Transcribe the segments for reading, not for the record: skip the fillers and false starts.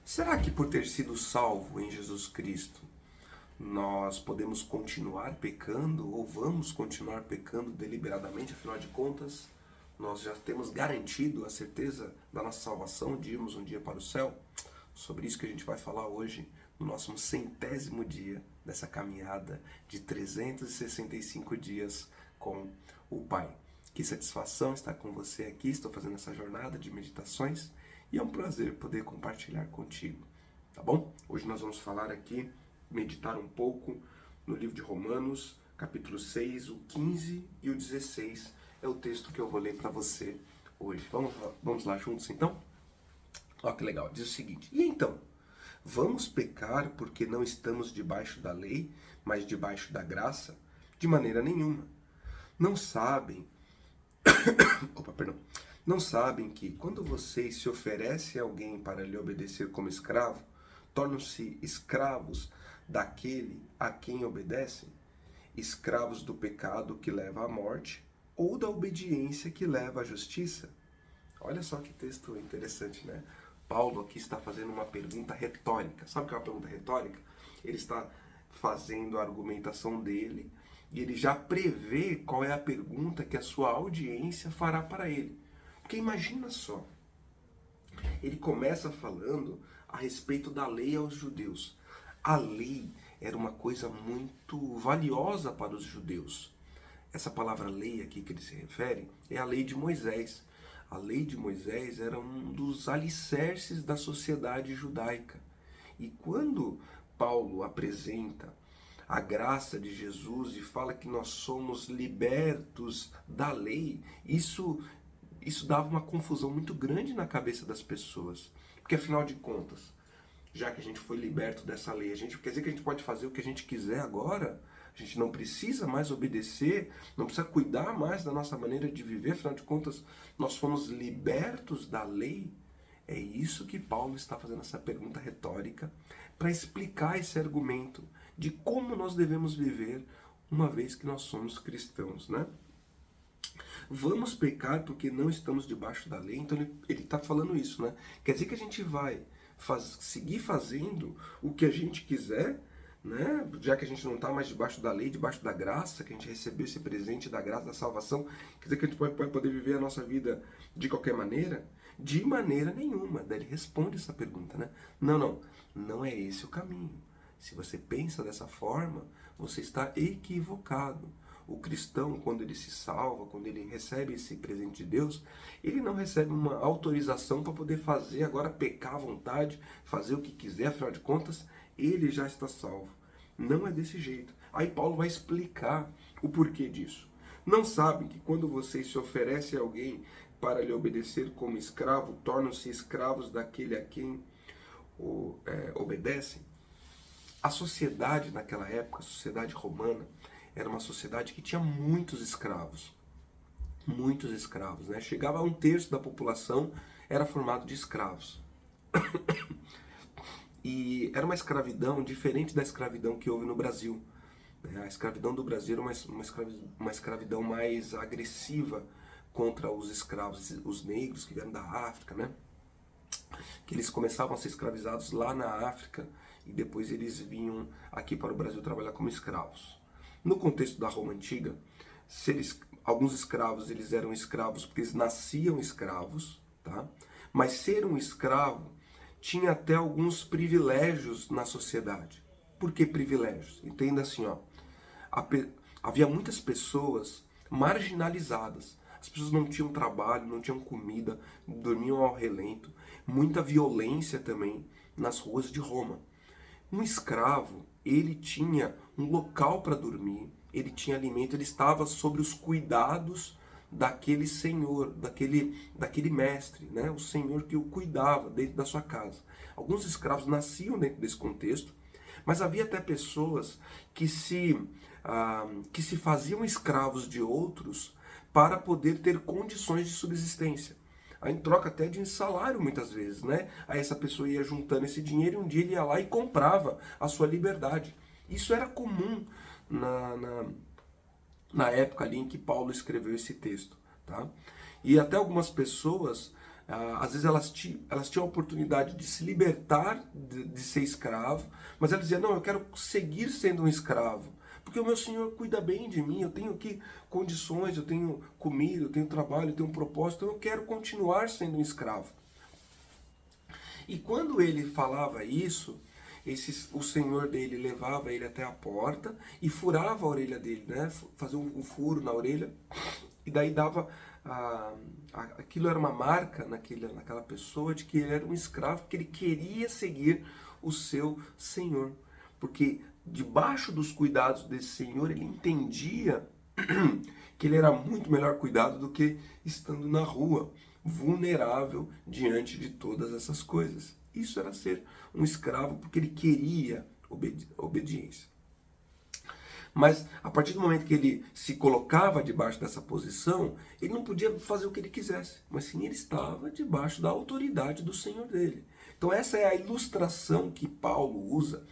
Será que por ter sido salvo em Jesus Cristo, nós podemos continuar pecando ou vamos continuar pecando deliberadamente? Afinal de contas, nós já temos garantido a certeza da nossa salvação, de irmos um dia para o céu? Sobre isso que a gente vai falar hoje, no nosso 100º dia dessa caminhada de 365 dias com o Pai. Que satisfação estar com você aqui, estou fazendo essa jornada de meditações e é um prazer poder compartilhar contigo, tá bom? Hoje nós vamos falar aqui, meditar um pouco no livro de Romanos, capítulo 6, o 15 e o 16, é o texto que eu vou ler para você hoje. Vamos lá juntos então? Ó, que legal, diz o seguinte: e então, vamos pecar porque não estamos debaixo da lei, mas debaixo da graça? De maneira nenhuma. Não sabem Não sabem que, quando vocês se oferecem a alguém para lhe obedecer como escravo, tornam-se escravos daquele a quem obedecem? Escravos do pecado que leva à morte ou da obediência que leva à justiça? Olha só que texto interessante, né? Paulo aqui está fazendo uma pergunta retórica. Sabe o que é uma pergunta retórica? Ele está fazendo a argumentação dele e ele já prevê qual é a pergunta que a sua audiência fará para ele. Porque imagina só, ele começa falando a respeito da lei aos judeus. A lei era uma coisa muito valiosa para os judeus. Essa palavra lei aqui que ele se refere é a lei de Moisés. A lei de Moisés era um dos alicerces da sociedade judaica. E quando Paulo apresenta a graça de Jesus e fala que nós somos libertos da lei, isso dava uma confusão muito grande na cabeça das pessoas. Porque afinal de contas, já que a gente foi liberto dessa lei, quer dizer que a gente pode fazer o que a gente quiser agora? A gente não precisa mais obedecer, não precisa cuidar mais da nossa maneira de viver, afinal de contas, nós fomos libertos da lei? É isso que Paulo está fazendo essa pergunta retórica para explicar esse argumento de como nós devemos viver uma vez que nós somos cristãos, né? Vamos pecar porque não estamos debaixo da lei? Então ele está falando isso, né? Quer dizer que a gente vai seguir fazendo o que a gente quiser, né? Já que a gente não está mais debaixo da lei, debaixo da graça, que a gente recebeu esse presente da graça, da salvação, quer dizer que a gente pode poder viver a nossa vida de qualquer maneira? De maneira nenhuma. Daí ele responde essa pergunta, né? Não é esse o caminho. Se você pensa dessa forma, você está equivocado. O cristão, quando ele se salva, quando ele recebe esse presente de Deus, ele não recebe uma autorização para poder fazer agora, pecar à vontade, fazer o que quiser, afinal de contas, ele já está salvo. Não é desse jeito. Aí Paulo vai explicar o porquê disso. Não sabem que quando vocês se oferecem a alguém para lhe obedecer como escravo, tornam-se escravos daquele a quem obedecem? A sociedade naquela época, a sociedade romana, era uma sociedade que tinha muitos escravos. Muitos escravos, né? Chegava a 1/3 da população era formado de escravos. E era uma escravidão diferente da escravidão que houve no Brasil. A escravidão do Brasil era uma escravidão mais agressiva contra os escravos, os negros que vieram da África, né? Que eles começavam a ser escravizados lá na África e depois eles vinham aqui para o Brasil trabalhar como escravos. No contexto da Roma Antiga, alguns escravos eles eram escravos porque eles nasciam escravos, tá? Mas ser um escravo tinha até alguns privilégios na sociedade. Por que privilégios? Entenda assim, ó. Havia muitas pessoas marginalizadas. As pessoas não tinham trabalho, não tinham comida, dormiam ao relento. Muita violência também nas ruas de Roma. Um escravo, ele tinha um local para dormir, ele tinha alimento, ele estava sob os cuidados daquele senhor, daquele mestre, né? O senhor que o cuidava dentro da sua casa. Alguns escravos nasciam dentro desse contexto, mas havia até pessoas que se faziam escravos de outros para poder ter condições de subsistência. Em troca até de salário muitas vezes, né? Aí essa pessoa ia juntando esse dinheiro e um dia ele ia lá e comprava a sua liberdade. Isso era comum na época ali em que Paulo escreveu esse texto, tá? E até algumas pessoas Às vezes elas tinham a oportunidade de se libertar de ser escravo, mas elas diziam, não, eu quero seguir sendo um escravo, porque o meu Senhor cuida bem de mim, eu tenho aqui condições, eu tenho comida, eu tenho trabalho, eu tenho um propósito, eu quero continuar sendo um escravo. E quando ele falava isso, o senhor dele levava ele até a porta e furava a orelha dele, né? Fazia um furo na orelha, e daí dava... aquilo era uma marca naquela pessoa de que ele era um escravo, que ele queria seguir o seu senhor. Porque debaixo dos cuidados desse senhor, ele entendia que ele era muito melhor cuidado do que estando na rua, vulnerável diante de todas essas coisas. Isso era ser um escravo, porque ele queria obediência. Mas a partir do momento que ele se colocava debaixo dessa posição, ele não podia fazer o que ele quisesse, mas sim ele estava debaixo da autoridade do Senhor dele. Então essa é a ilustração que Paulo usa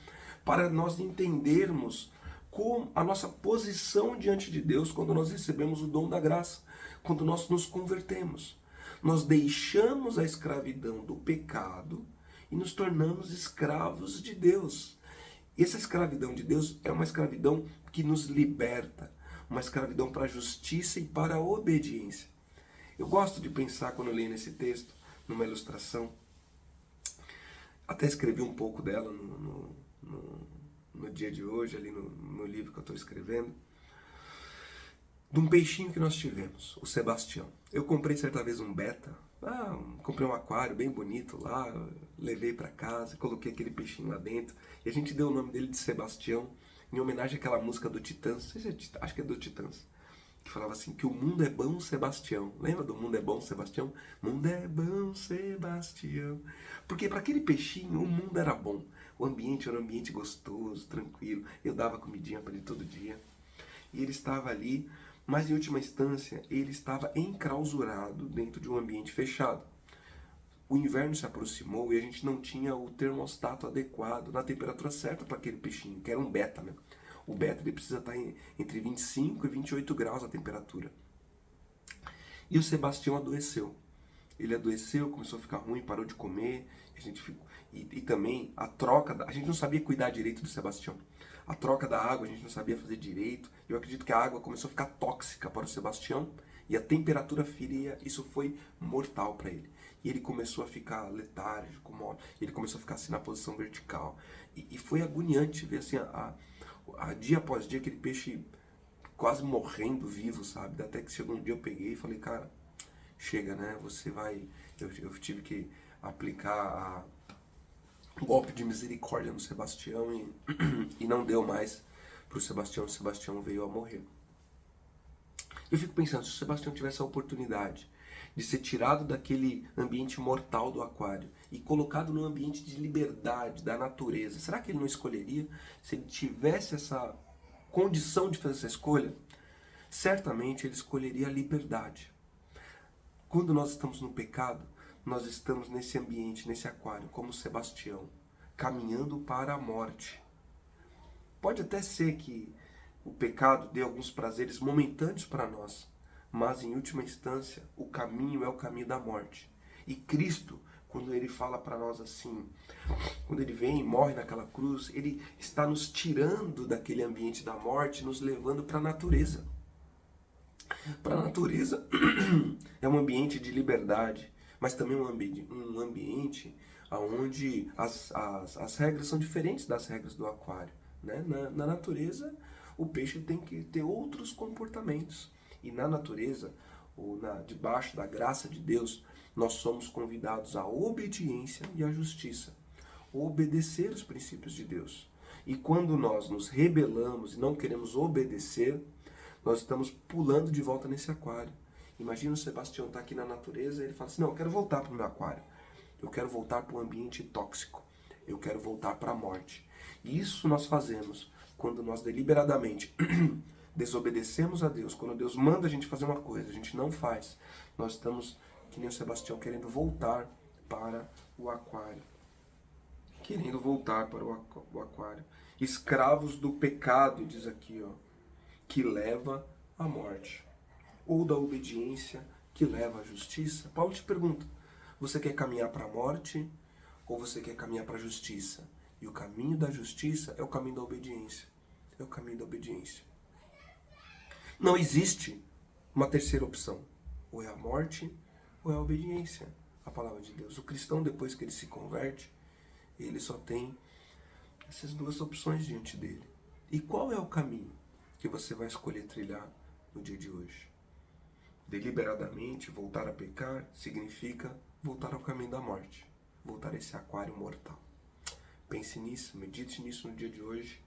para nós entendermos como a nossa posição diante de Deus quando nós recebemos o dom da graça, quando nós nos convertemos. Nós deixamos a escravidão do pecado e nos tornamos escravos de Deus. Essa escravidão de Deus é uma escravidão que nos liberta, uma escravidão para a justiça e para a obediência. Eu gosto de pensar, quando eu leio nesse texto, numa ilustração, até escrevi um pouco dela no dia de hoje, ali no livro que eu estou escrevendo, de um peixinho que nós tivemos, o Sebastião. Eu comprei certa vez um beta, comprei um aquário bem bonito lá, levei para casa, coloquei aquele peixinho lá dentro, e a gente deu o nome dele de Sebastião, em homenagem àquela música do Titãs, acho que é do Titãs, que falava assim, que o mundo é bom, Sebastião. Lembra do mundo é bom, Sebastião? Mundo é bom, Sebastião. Porque para aquele peixinho, o mundo era bom. O ambiente era um ambiente gostoso, tranquilo. Eu dava comidinha para ele todo dia. E ele estava ali, mas em última instância, ele estava enclausurado dentro de um ambiente fechado. O inverno se aproximou e a gente não tinha o termostato adequado na temperatura certa para aquele peixinho, que era um beta, né? O beta ele precisa estar entre 25 e 28 graus a temperatura. E o Sebastião adoeceu. Ele adoeceu, começou a ficar ruim, parou de comer. E também a troca, a gente não sabia cuidar direito do Sebastião. A troca da água a gente não sabia fazer direito. Eu acredito que a água começou a ficar tóxica para o Sebastião. E a temperatura fria, isso foi mortal para ele. E ele começou a ficar letárgico, ele começou a ficar assim na posição vertical. E foi agoniante ver assim, dia após dia, aquele peixe quase morrendo vivo, sabe? Até que chegou um dia eu peguei e falei, cara, chega, né? Você vai... Eu tive que aplicar um golpe de misericórdia no Sebastião e não deu mais pro Sebastião. O Sebastião veio a morrer. Eu fico pensando, se o Sebastião tivesse a oportunidade de ser tirado daquele ambiente mortal do aquário e colocado num ambiente de liberdade, da natureza, será que ele não escolheria? Se ele tivesse essa condição de fazer essa escolha, certamente ele escolheria a liberdade. Quando nós estamos no pecado, nós estamos nesse ambiente, nesse aquário, como Sebastião, caminhando para a morte. Pode até ser que o pecado dê alguns prazeres momentâneos para nós, mas em última instância, o caminho é o caminho da morte. E Cristo, quando ele fala para nós assim, quando ele vem e morre naquela cruz, ele está nos tirando daquele ambiente da morte, nos levando para a natureza. Para a natureza é um ambiente de liberdade, mas também um ambiente onde as regras são diferentes das regras do aquário. Né? Na natureza, o peixe tem que ter outros comportamentos. E na natureza, debaixo da graça de Deus, nós somos convidados à obediência e à justiça. Obedecer os princípios de Deus. E quando nós nos rebelamos e não queremos obedecer, nós estamos pulando de volta nesse aquário. Imagina o Sebastião estar aqui na natureza e ele fala assim, não, eu quero voltar para o meu aquário. Eu quero voltar para um ambiente tóxico. Eu quero voltar para a morte. E isso nós fazemos quando nós deliberadamente desobedecemos a Deus. Quando Deus manda a gente fazer uma coisa, a gente não faz. Nós estamos, que nem o Sebastião, querendo voltar para o aquário. Querendo voltar para o aquário. Escravos do pecado, diz aqui, ó, que leva à morte. Ou da obediência, que leva à justiça. Paulo te pergunta, Você quer caminhar para a morte ou você quer caminhar para a justiça? E o caminho da justiça é o caminho da obediência. É o caminho da obediência. Não existe uma terceira opção. Ou é a morte ou é a obediência à palavra de Deus. O cristão, depois que ele se converte, ele só tem essas duas opções diante dele. E qual é o caminho que você vai escolher trilhar no dia de hoje? Deliberadamente voltar a pecar significa voltar ao caminho da morte, voltar a esse aquário mortal. Pense nisso, medite nisso no dia de hoje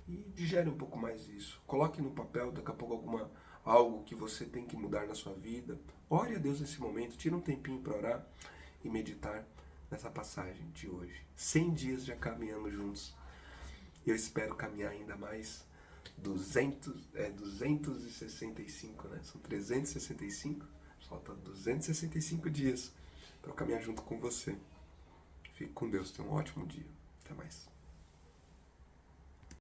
e digere um pouco mais isso. Coloque no papel, daqui a pouco, algo que você tem que mudar na sua vida. Ore a Deus nesse momento, tire um tempinho para orar e meditar nessa passagem de hoje. 100 dias já caminhando juntos. Eu espero caminhar ainda mais 265, né? São 365, falta 265 dias para eu caminhar junto com você. Fique com Deus, tenha um ótimo dia. Até mais.